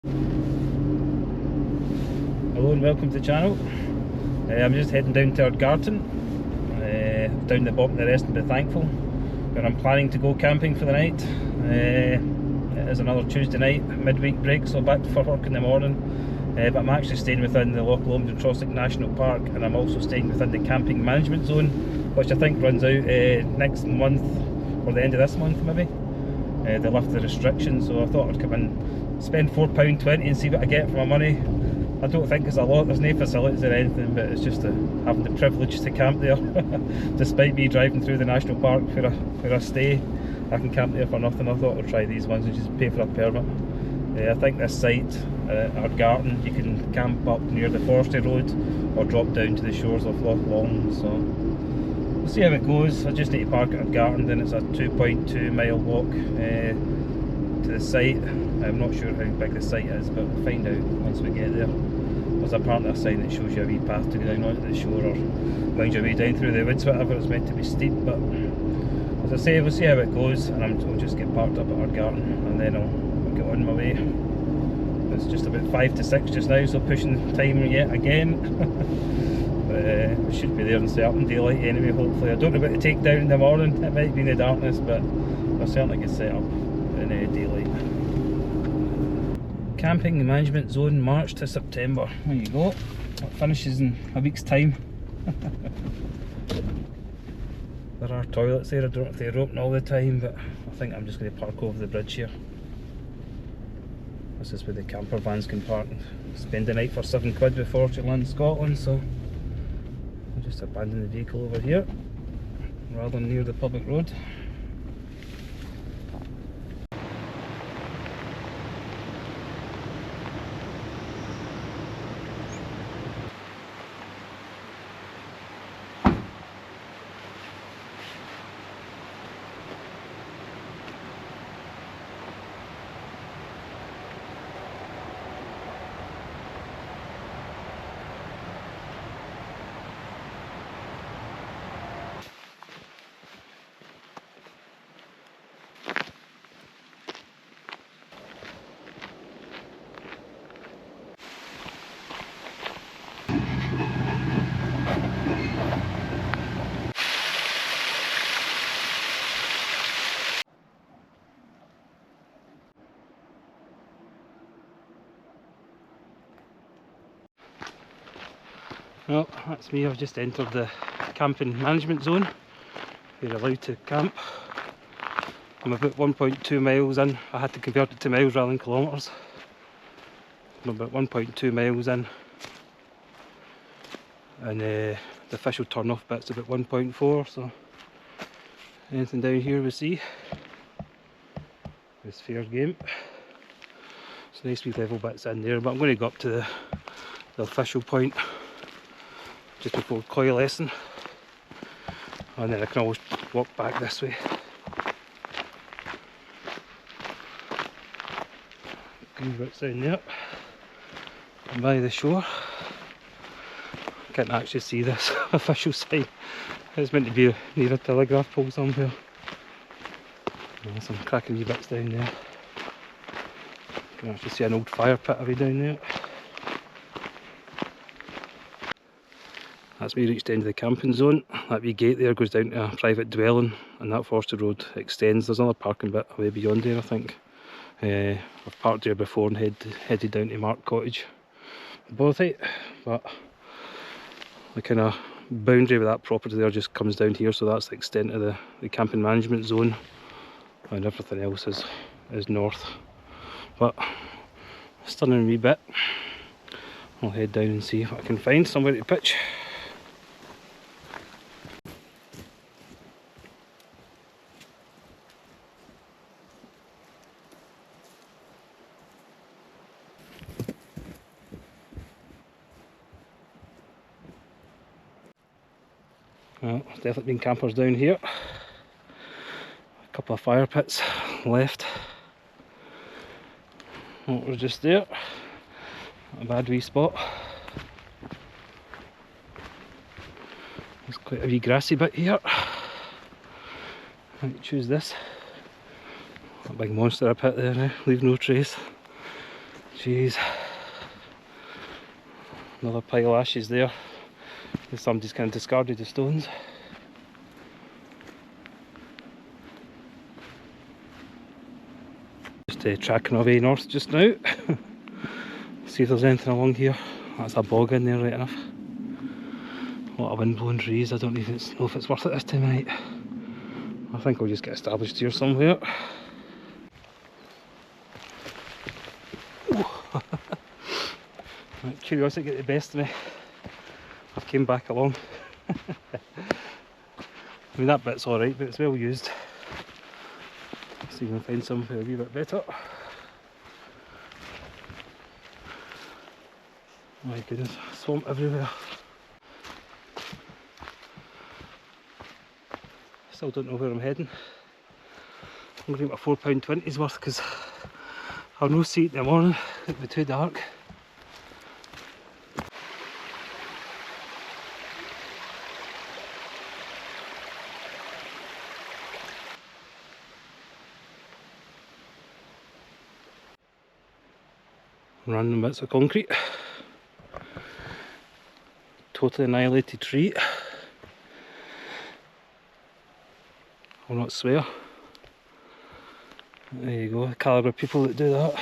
Hello and welcome to the channel. I'm just heading down to Ardgarten, down the bottom of the Rest and Be Thankful, where I'm planning to go camping for the night. It is another Tuesday night, midweek break, so back for work in the morning. But I'm actually staying within the Loch Long and Trossachs National Park, and I'm also staying within the camping management zone, which I think runs out next month, or the end of this month maybe. They lift the restrictions, so I thought I'd come in, spend £4.20 and see what I get for my money. I don't think it's a lot, there's no facilities or anything, but it's just having the privilege to camp there. Despite me driving through the national park where I stay, I can camp there for nothing. I thought I'd try these ones and just pay for a permit. I think this site, Ardgarten, you can camp up near the forestry road or drop down to the shores of Loch Long, so we'll see how it goes. I just need to park at Ardgarten, then it's a 2.2 mile walk to the site. I'm not sure how big the site is, but we'll find out once we get there. There's apparently a sign that shows you a wee path to go down onto the shore, or winds your way down through the woods, whatever. It's meant to be steep, but as I say, we'll see how it goes, and I'll just get parked up at Ardgarten, and then I'll get on my way. It's just about 5 to 6 just now, so pushing time yet again. But we should be there in certain daylight anyway, hopefully. I don't know about the takedown in the morning, it might be in the darkness, but I'll certainly get set up in daylight. Camping management zone, March to September. There you go. It finishes in a week's time. There are toilets there. I don't know if they're open all the time, but I think I'm just going to park over the bridge here. This is where the camper vans can park and spend the night for £7 before to land in Scotland, so I'll just abandon the vehicle over here rather than near the public road. Well, that's me. I've just entered the camping management zone. We're allowed to camp. I'm about 1.2 miles in. I had to convert it to miles rather than kilometres. I'm about 1.2 miles in, and the official turn off bit's about 1.4, so anything down here we see is fair game. It's nice wee level bits in there, but I'm going to go up to the official point just before coalescing, and then I can always walk back this way. Good bits down there by the shore. I can't actually see this official sign. It's meant to be near a telegraph pole somewhere. Some cracking wee bits down there. You can actually see an old fire pit away down there. That's me reached the end of the camping zone. That wee gate there goes down to a private dwelling, and that forestry road extends. There's another parking bit away beyond there, I think. I've parked there before and headed down to Mark Cottage. Both it, but the kind of boundary with that property there just comes down here, so that's the extent of the camping management zone, and everything else is north. But stunning wee bit. I'll head down and see if I can find somewhere to pitch. Well, there's definitely been campers down here. A couple of fire pits left. What was just there? A bad wee spot. There's quite a wee grassy bit here. I might choose this. A big monster I pit there, leave no trace. Jeez. Another pile of ashes there. Somebody's kind of discarded the stones. Just tracking away north just now. See if there's anything along here. That's a bog in there right enough. A lot of wind blowing trees. I don't know if it's worth it this time of night. I think I'll just get established here somewhere. Right, curiosity get the best of me. I've came back along. I mean, that bit's alright, but it's well used. See if we can find something a wee bit better. My goodness, swamp everywhere. Still don't know where I'm heading. I'm going to get my £4.20's worth because I'll no see it in the morning. It'll be too dark. Random bits of concrete. Totally annihilated tree. I'll not swear. There you go, the calibre of people that do that.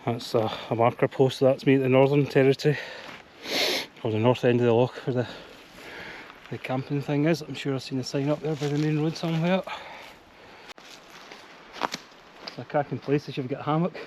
That's a marker post, so that's me at the Northern Territory, or the north end of the loch where the camping thing is. I'm sure I've seen a sign up there by the main road somewhere. It's a cracking place if you've got a hammock.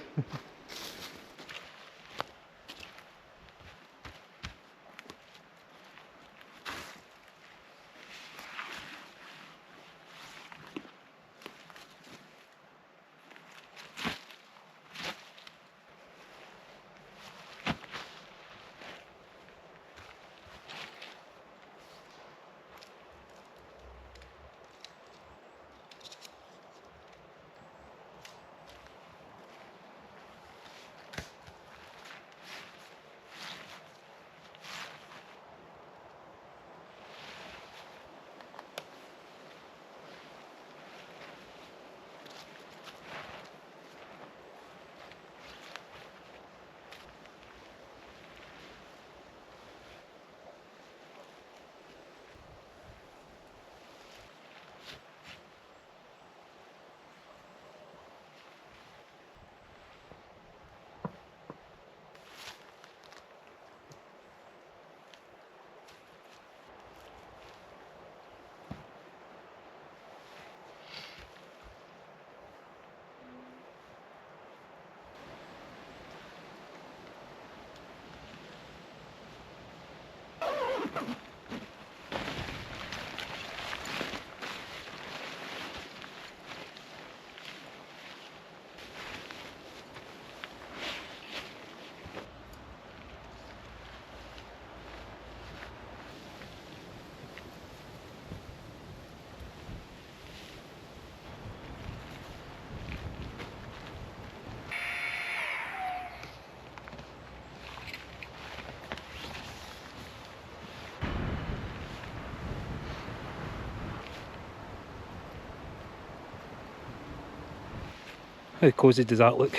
How cosy does that look?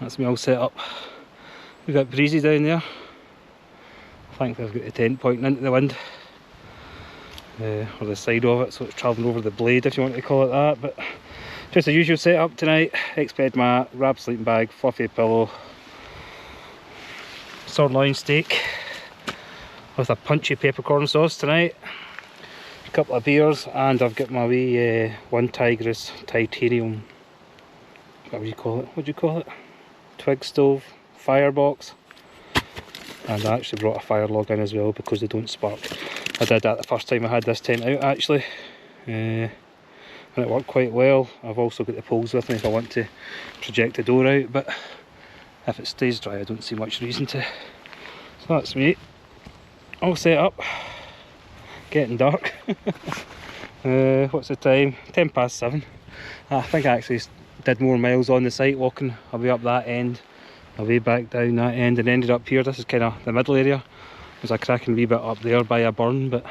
That's me all set up. We've got breezy down there. Thankfully I've got the tent pointing into the wind. Or the side of it, so it's travelling over the blade if you want to call it that. But just the usual setup tonight. X-bed mat, wrap sleeping bag, fluffy pillow, sirloin steak with a punchy peppercorn sauce tonight. A couple of beers, and I've got my wee one Tigris titanium, what would you call it? What do you call it? Twig stove, firebox. And I actually brought a fire log in as well because they don't spark. I did that the first time I had this tent out actually, and it worked quite well. I've also got the poles with me if I want to project the door out, but if it stays dry I don't see much reason to. So that's me, all set up, getting dark. What's the time? 7:10. I think I actually did more miles on the site walking. I'll be up that end way back down that end and ended up here. This is kind of the middle area. There's a cracking wee bit up there by a burn, but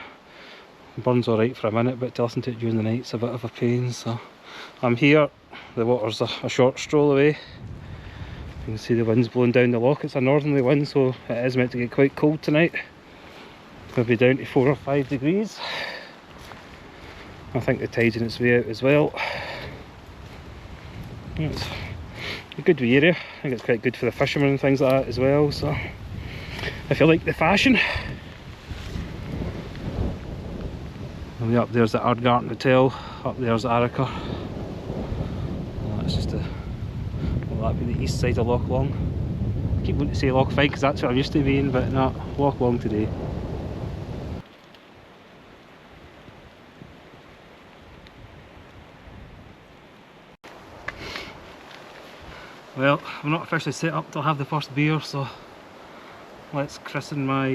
the burn's alright for a minute, but to listen to it during the night's a bit of a pain. So I'm here, the water's a short stroll away. You can see the wind's blowing down the loch. It's a northerly wind, so it is meant to get quite cold tonight. Maybe down to 4 or 5 degrees. I think the tide's in its way out as well. It's a good wee area. I think it's quite good for the fishermen and things like that as well. So if you like the fashion. And way up there's the Ardgarten Hotel, up there's the Argyll. That's just the, well, that'd be the east side of Loch Long. I keep wanting to say Loch Fyne because that's what I'm used to being, but no, Loch Long today. Well, I'm not officially set up till I have the first beer, so let's christen my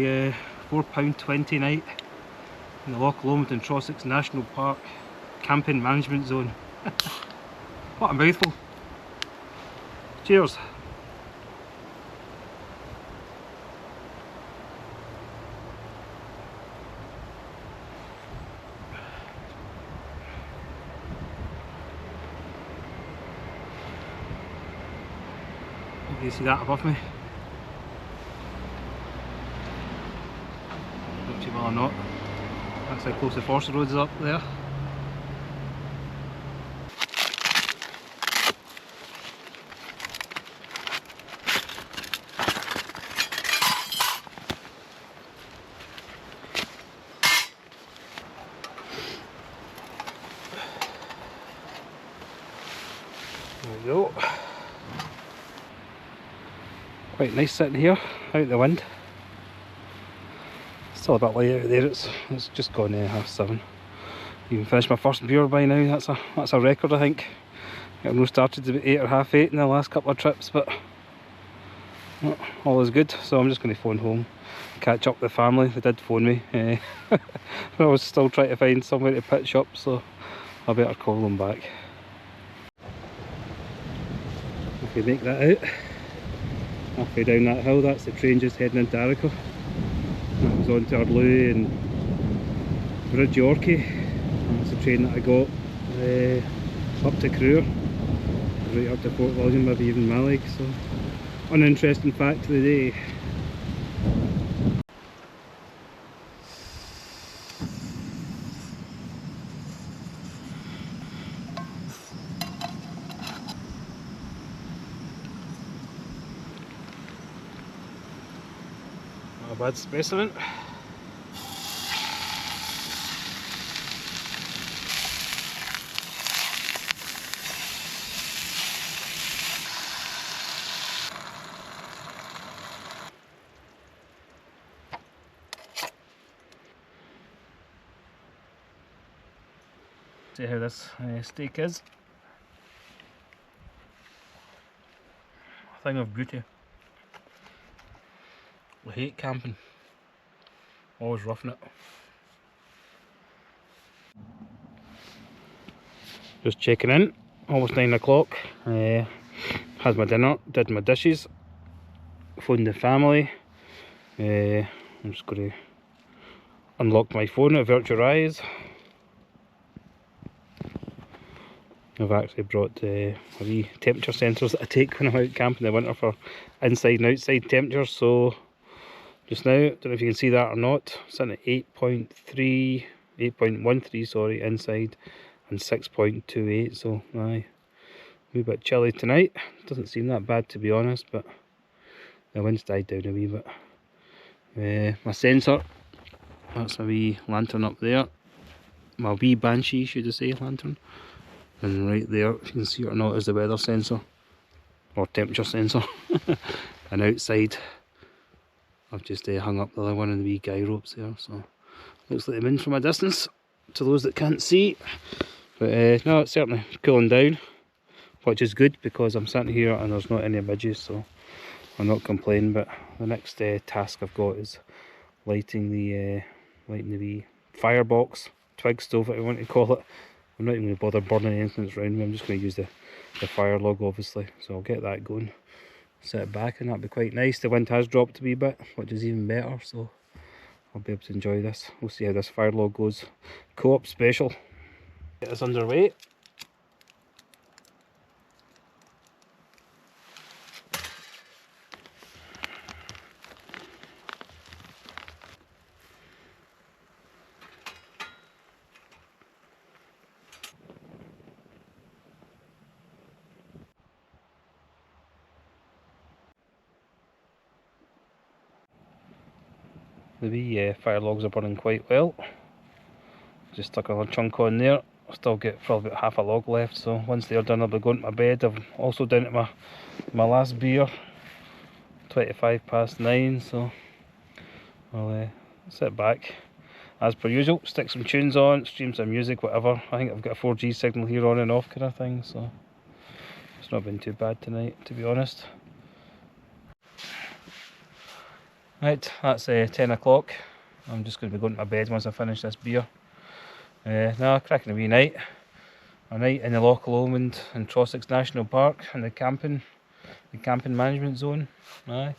£4.20 night in the Loch Lomond and Trossachs National Park Camping Management Zone. What a mouthful. Cheers. You can see that above me. Not too well or not. That's how close the Forster Road is up there. There we go. Quite nice sitting here, out the wind. Still a bit light out there, it's just gone 7:30. Even finished my first beer by now, that's a record I think. I've no started about 8 or half 8 in the last couple of trips, but all is good. So I'm just going to phone home, catch up with the family. They did phone me, but I was still trying to find somewhere to pitch up, so I better call them back. If you make that out, halfway down that hill, that's the train just heading into Argyll. That was on to Ardloo and Bridge Orkey. That's the train that I got up to Crewe, right up to Fort William, maybe even Mallaig. So, uninteresting fact of the day. Not a bad specimen. See how this steak is. A thing of beauty. I hate camping. Always roughing it. Just checking in. Almost 9 o'clock. Had my dinner, did my dishes, phoned the family. I'm just going to unlock my phone, avert your eyes. I've actually brought wee temperature sensors that I take when I'm out camping in the winter for inside and outside temperatures. So just now, don't know if you can see that or not, sitting at 8.13 sorry, inside, and 6.28, so aye, a wee bit chilly tonight. Doesn't seem that bad to be honest, but the wind's died down a wee bit. My sensor, that's a wee lantern up there, my wee Banshee should I say lantern. And right there, if you can see it or not, is the weather sensor, or temperature sensor. And outside, I've just hung up the other one in the wee guy ropes there, so looks like I'm in from a distance, to those that can't see. But no, it's certainly cooling down, which is good because I'm sitting here and there's not any midges, so I'm not complaining. But the next task I've got is lighting the wee firebox, twig stove, if you want to call it. I'm not even going to bother burning anything that's around me, I'm just going to use the fire log obviously, so I'll get that going. sit back, and that'd be quite nice. The wind has dropped a wee bit, which is even better, so I'll be able to enjoy this. We'll see how this fire log goes. Co-op special. Get this underway. The wee fire logs are burning quite well. Just stuck another chunk on there. I've still got probably about half a log left, so once they're done I'll be going to my bed. I'm also down to my last beer, 9:25, so I'll sit back as per usual, stick some tunes on, stream some music, whatever. I think I've got a 4G signal here on and off kind of thing, so it's not been too bad tonight, to be honest. Right, that's 10 o'clock. I'm just going to be going to my bed once I finish this beer. Cracking a wee night. A night in the Loch Lomond and Trossachs National Park in the camping management zone. Aye,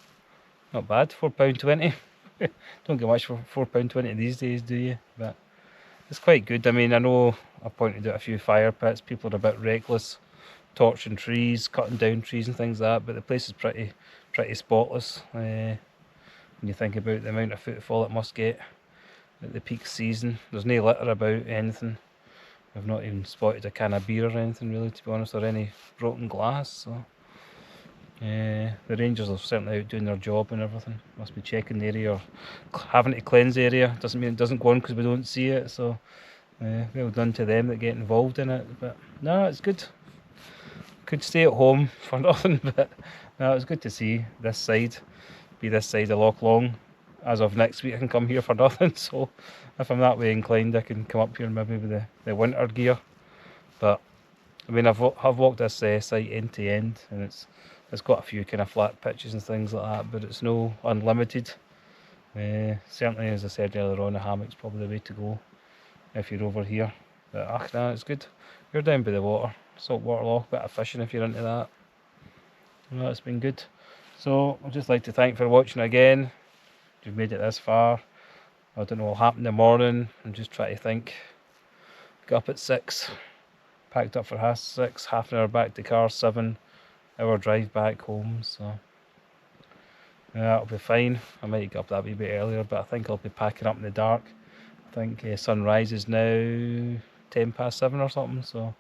not bad. £4.20. Don't get much for £4.20 these days, do you? But it's quite good. I mean, I know I pointed out a few fire pits. People are a bit reckless, torching trees, cutting down trees and things like that. But the place is pretty spotless. When you think about the amount of footfall it must get at the peak season. There's no litter about, anything. I've not even spotted a can of beer or anything really, to be honest, or any broken glass, so the rangers are certainly out doing their job and everything. Must be checking the area or having to cleanse the area. Doesn't mean it doesn't go on because we don't see it, so well done to them that get involved in it. But no, it's good. Could stay at home for nothing, but no, it's good to see this side of Loch Long. As of next week I can come here for nothing, so if I'm that way inclined I can come up here maybe with the winter gear. But I mean, I've walked this site end to end, and it's got a few kind of flat pitches and things like that, but it's no unlimited. Certainly, as I said earlier on, the hammock's probably the way to go if you're over here. But no, it's good. You're down by the water, saltwater loch, bit of fishing if you're into that. No, it's been good. So I'd just like to thank for watching again. If you've made it this far, I don't know what will happen in the morning. I'm just trying to think. Got up at 6, packed up for 6:30, half an hour back to car, 7-hour drive back home, so yeah, it'll be fine. I might get up that wee bit earlier, but I think I'll be packing up in the dark. I think sunrise is now 7:10 or something, so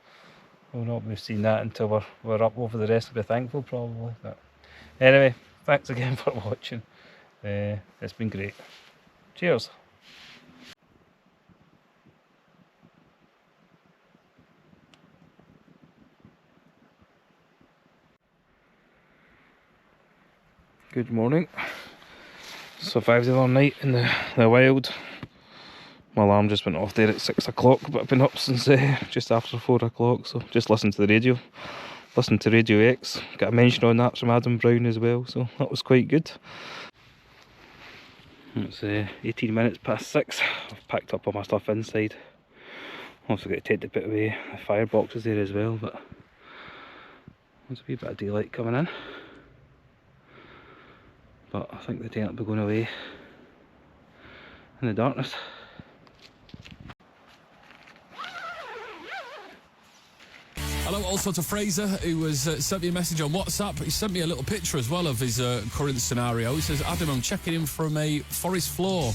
we'll not be seeing that until we're up over the rest. I'll be thankful probably. But anyway, thanks again for watching. It's been great. Cheers. Good morning. Survived the other night in the wild. My alarm just went off there at 6 o'clock, but I've been up since just after 4 o'clock, so just listened to the radio. Listened to Radio X. Got a mention on that from Adam Brown as well, so that was quite good. It's 18 minutes past 6. I've packed up all my stuff inside. Also got to take the bit away the fireboxes there as well, but there's a wee bit of daylight coming in. But I think the tent will be going away in the darkness. Hello also to Fraser, who has sent me a message on WhatsApp. He sent me a little picture as well of his current scenario. He says, Adam, I'm checking in from a forest floor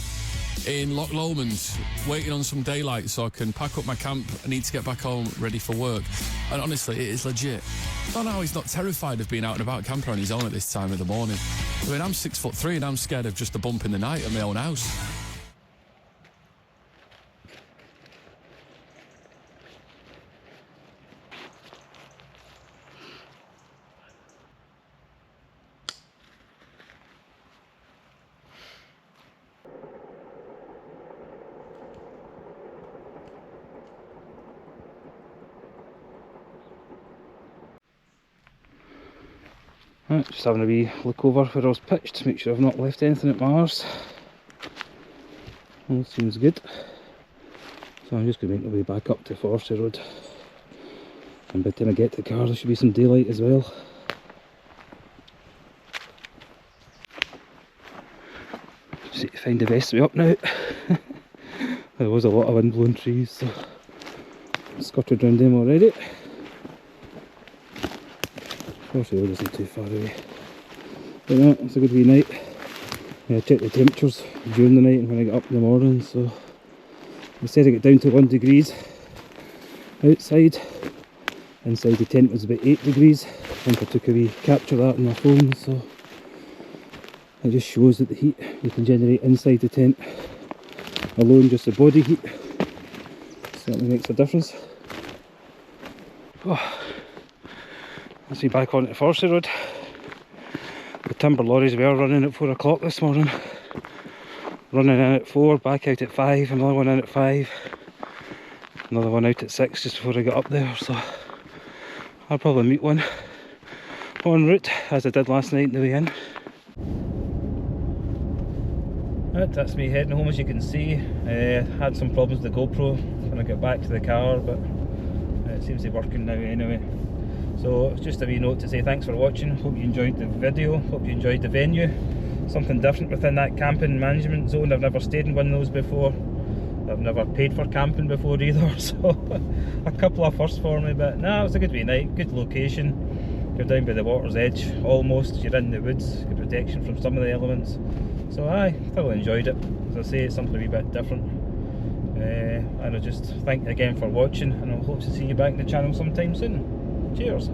in Loch Lomond, waiting on some daylight so I can pack up my camp. I need to get back home ready for work. And honestly, it is legit. I don't know how he's not terrified of being out and about camping on his own at this time of the morning. I mean, I'm 6'3" and I'm scared of just a bump in the night at my own house. Right, just having a wee look over where I was pitched to make sure I've not left anything at my arse. All seems good. So I'm just going to make my way back up to Forestry Road. And by the time I get to the car there should be some daylight as well. Just need to find the best way up now. There was a lot of wind blown trees, so I skirted around them already. Fortunately, it isn't too far away. But no, it's a good wee night. I checked the temperatures during the night and when I got up in the morning, so I said I got down to 1 degrees outside. Inside the tent was about 8 degrees. I think I took a wee capture of that on my phone, so it just shows that the heat you can generate inside the tent alone, just the body heat, certainly makes a difference. Oh, let's be back onto the forestry road. The timber lorries were running at 4 o'clock this morning. Running in at 4, back out at 5, another one in at 5, another one out at 6 just before I got up there, so I'll probably meet one en route as I did last night on the way in. Right, that's me heading home. As you can see, had some problems with the GoPro when I got back to the car, but it seems to be working now anyway. So it's just a wee note to say thanks for watching. Hope you enjoyed the video, hope you enjoyed the venue. Something different within that camping management zone. I've never stayed in one of those before. I've never paid for camping before either, so a couple of firsts for me, but no, it was a good wee night, good location. You're down by the water's edge almost, you're in the woods, good protection from some of the elements. So I thoroughly enjoyed it. As I say, it's something a wee bit different. And I just thank you again for watching, and I hope to see you back in the channel sometime soon. Cheers!